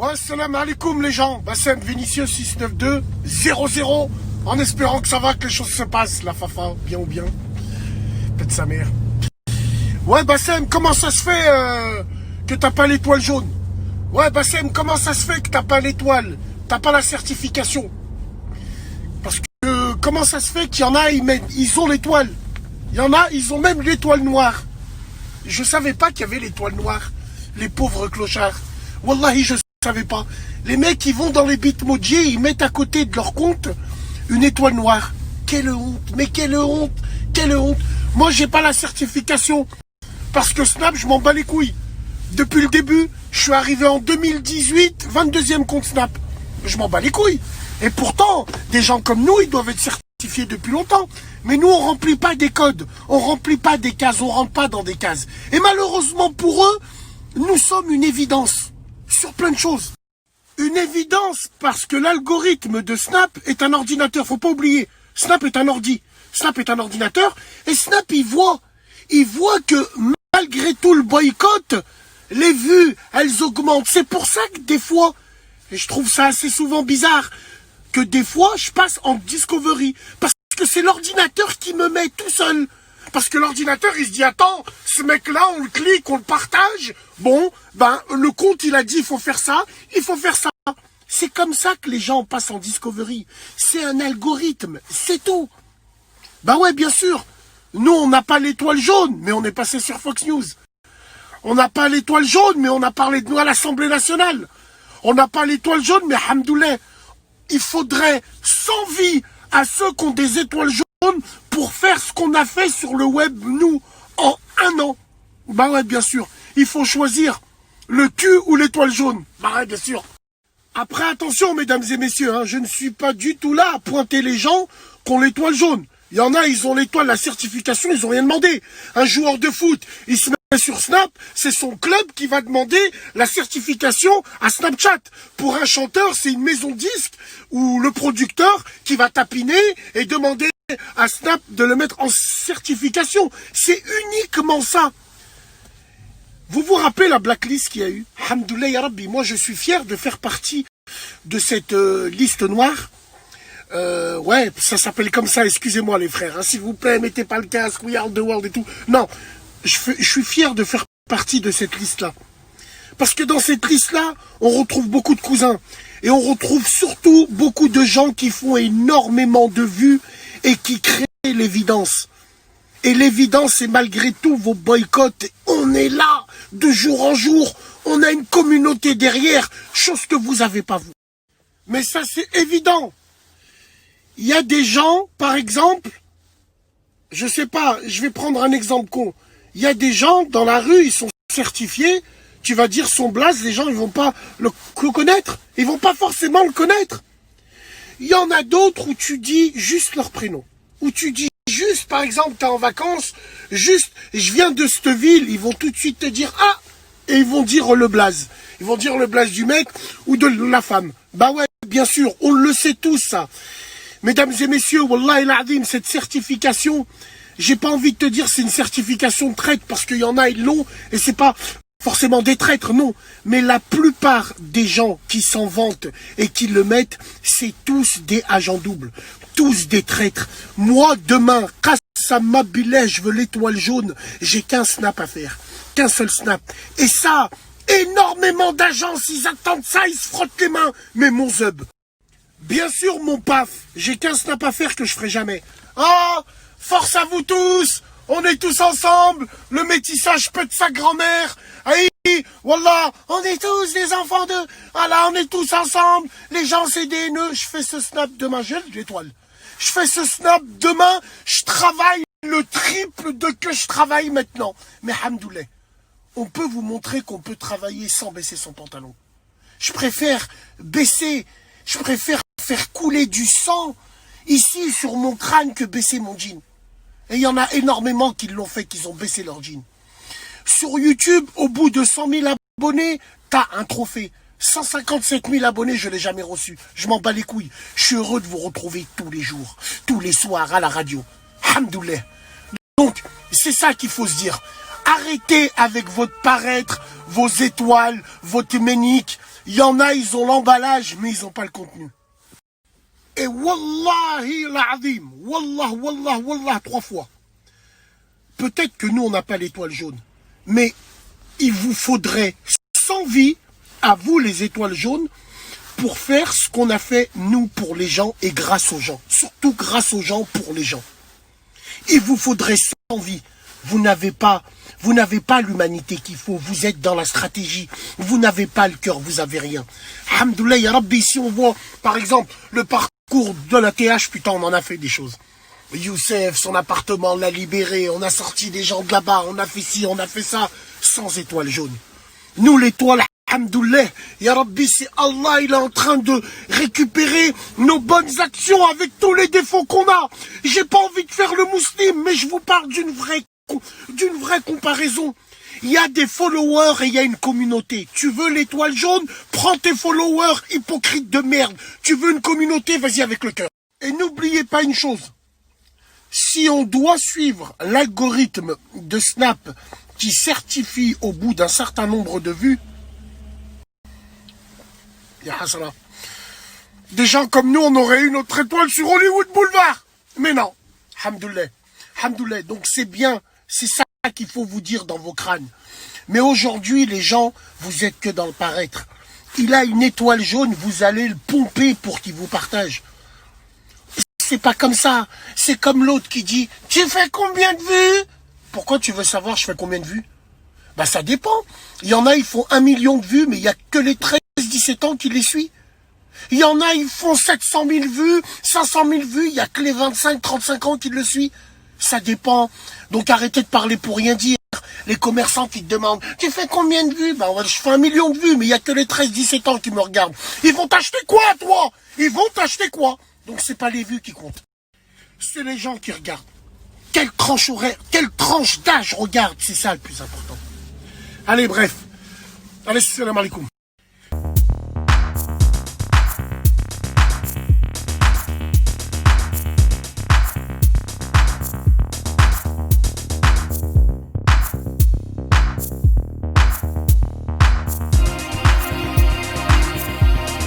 Ouais, salam alaikum les gens. Bassem Vinicius 692 00. En espérant que ça va, que les choses se passent. La fafa, bien ou bien. Peut-être sa mère. Ouais, Bassem, comment ça se fait que t'as pas l'étoile jaune? Ouais, Bassem, comment ça se fait que t'as pas l'étoile? T'as pas la certification? Parce que comment ça se fait qu'il y en a, ils ont l'étoile? Il y en a, ils ont même l'étoile noire. Je savais pas qu'il y avait l'étoile noire. Les pauvres clochards. Wallahi, je savais pas. Les mecs qui vont dans les bitmoji, ils mettent à côté de leur compte une étoile noire. Quelle honte, mais quelle honte, quelle honte. Moi, j'ai pas la certification. Parce que Snap, je m'en bats les couilles. Depuis le début, je suis arrivé en 2018, 22e compte Snap. Je m'en bats les couilles. Et pourtant, des gens comme nous, ils doivent être certifiés depuis longtemps. Mais nous, on remplit pas des codes. On remplit pas des cases. On rentre pas dans des cases. Et malheureusement pour eux, nous sommes une évidence. Sur plein de choses. Une évidence parce que l'algorithme de Snap est un ordinateur. Faut pas oublier. Snap est un ordi. Snap est un ordinateur. Et Snap, il voit que malgré tout le boycott, les vues, elles augmentent. C'est pour ça que des fois, et je trouve ça assez souvent bizarre, que des fois, je passe en Discovery. Parce que c'est l'ordinateur qui me met tout seul. Parce que l'ordinateur, il se dit, attends, ce mec-là, on le clique, on le partage. Bon, ben, le compte, il a dit, il faut faire ça, il faut faire ça. C'est comme ça que les gens passent en Discovery. C'est un algorithme, c'est tout. Ben ouais, bien sûr. Nous, on n'a pas l'étoile jaune, mais on est passé sur Fox News. On n'a pas l'étoile jaune, mais on a parlé de nous à l'Assemblée nationale. On n'a pas l'étoile jaune, mais hamdoulilah, il faudrait 100 vies à ceux qui ont des étoiles jaunes pour faire ce qu'on a fait sur le web, nous, en 1 an. Bah ouais, bien sûr. Il faut choisir le cul ou l'étoile jaune. Bah ouais, bien sûr. Après, attention, mesdames et messieurs, hein, je ne suis pas du tout là à pointer les gens qui ont l'étoile jaune. Il y en a, ils ont l'étoile, la certification, ils ont rien demandé. Un joueur de foot, il se met sur Snap, c'est son club qui va demander la certification à Snapchat. Pour un chanteur, c'est une maison de disques ou le producteur qui va tapiner et demander à Snap de le mettre en certification. C'est uniquement ça. Vous vous rappelez la blacklist qu'il y a eu? Hamdoulilah ya Rabbi, moi je suis fier de faire partie de cette liste noire. Ouais, ça s'appelle comme ça, excusez-moi les frères, hein, s'il vous plaît, mettez pas le casque, we are the world et tout. Non, je suis fier de faire partie de cette liste-là. Parce que dans cette liste-là, on retrouve beaucoup de cousins. Et on retrouve surtout beaucoup de gens qui font énormément de vues et qui créent l'évidence. Et l'évidence, c'est malgré tout vos boycotts. On est là, de jour en jour. On a une communauté derrière, chose que vous n'avez pas vous. Mais ça, c'est évident. Il y a des gens, par exemple, je sais pas, je vais prendre un exemple con. Il y a des gens dans la rue, ils sont certifiés. Tu vas dire son blaze, les gens ils vont pas le connaître. Ils vont pas forcément le connaître. Il y en a d'autres où tu dis juste leur prénom. Où tu dis juste, par exemple, tu es en vacances, juste, je viens de cette ville, ils vont tout de suite te dire, ah, et ils vont dire le blaze. Ils vont dire le blaze du mec ou de la femme. Bah ouais, bien sûr, on le sait tous ça. Mesdames et messieurs, Wallah el Adim, cette certification, j'ai pas envie de te dire c'est une certification de traître parce qu'il y en a, ils l'ont, et c'est pas forcément des traîtres, non. Mais la plupart des gens qui s'en vantent et qui le mettent, c'est tous des agents doubles, tous des traîtres. Moi, demain, Qassama Billah, je veux l'étoile jaune, j'ai qu'un snap à faire, qu'un seul snap. Et ça, énormément d'agences, ils attendent ça, ils se frottent les mains. Mais mon zub, bien sûr, mon paf, j'ai qu'un snap à faire que je ferai jamais. Ah, force à vous tous, on est tous ensemble, le métissage peut de sa grand-mère. Aïe, wallah, on est tous des enfants de... Voilà, on est tous ensemble, les gens c'est des haineux. Je fais ce snap demain, j'ai l'étoile. Je fais ce snap demain, je travaille le triple de que je travaille maintenant. Mais hamdoulilah, on peut vous montrer qu'on peut travailler sans baisser son pantalon. Je préfère baisser, je préfère faire couler du sang ici sur mon crâne que baisser mon jean. Et il y en a énormément qui l'ont fait, qui ont baissé leur jean. Sur YouTube, au bout de 100 000 abonnés, t'as un trophée. 157 000 abonnés, je ne l'ai jamais reçu. Je m'en bats les couilles. Je suis heureux de vous retrouver tous les jours, tous les soirs à la radio. Hamdoulilah. Donc, c'est ça qu'il faut se dire. Arrêtez avec votre paraître, vos étoiles, votre ménique. Il y en a, ils ont l'emballage, mais ils n'ont pas le contenu. Et wallahi l'azim, wallah, wallah, wallah, 3 fois. Peut-être que nous, on n'a pas l'étoile jaune. Mais il vous faudrait 100 vies, à vous les étoiles jaunes, pour faire ce qu'on a fait, nous, pour les gens et grâce aux gens. Surtout grâce aux gens, pour les gens. Il vous faudrait 100 vies. Vous n'avez pas l'humanité qu'il faut. Vous êtes dans la stratégie. Vous n'avez pas le cœur. Vous n'avez rien. Alhamdoulilah, ya Rabbi, si on voit, par exemple, le parcours de la TH, putain, on en a fait des choses. Youssef, son appartement, l'a libéré. On a sorti des gens de là-bas. On a fait ci, on a fait ça. Sans étoile jaune. Nous, l'étoile, alhamdoulilah, ya Rabbi, c'est Allah, il est en train de récupérer nos bonnes actions avec tous les défauts qu'on a. J'ai pas envie de faire le musulman, mais je vous parle d'une vraie comparaison. Il y a des followers et il y a une communauté. Tu veux l'étoile jaune, prends tes followers, hypocrite de merde. Tu veux une communauté, vas-y avec le cœur. Et n'oubliez pas une chose. Si on doit suivre l'algorithme de Snap qui certifie au bout d'un certain nombre de vues, des gens comme nous, on aurait eu notre étoile sur Hollywood Boulevard. Mais non, alhamdoulilah, alhamdoulilah. Donc c'est bien, c'est ça qu'il faut vous dire dans vos crânes. Mais aujourd'hui, les gens, vous êtes que dans le paraître. Il a une étoile jaune, vous allez le pomper pour qu'il vous partage. C'est pas comme ça. C'est comme l'autre qui dit « Tu fais combien de vues ?» Pourquoi tu veux savoir je fais combien de vues? Bah ça dépend. Il y en a, ils font 1 million de vues, mais il n'y a que les 13-17 ans qui les suivent. Il y en a, ils font 700 000 vues, 500 000 vues, il n'y a que les 25-35 ans qui le suivent. Ça dépend. Donc arrêtez de parler pour rien dire. Les commerçants qui te demandent « Tu fais combien de vues ?» Bah je fais 1 million de vues, mais il n'y a que les 13-17 ans qui me regardent. Ils vont t'acheter quoi, toi? Ils vont t'acheter quoi? Donc c'est pas les vues qui comptent. C'est les gens qui regardent. Quelle tranche horaire, quelle tranche d'âge regarde, c'est ça le plus important. Allez, bref. Allez, salam alaikum.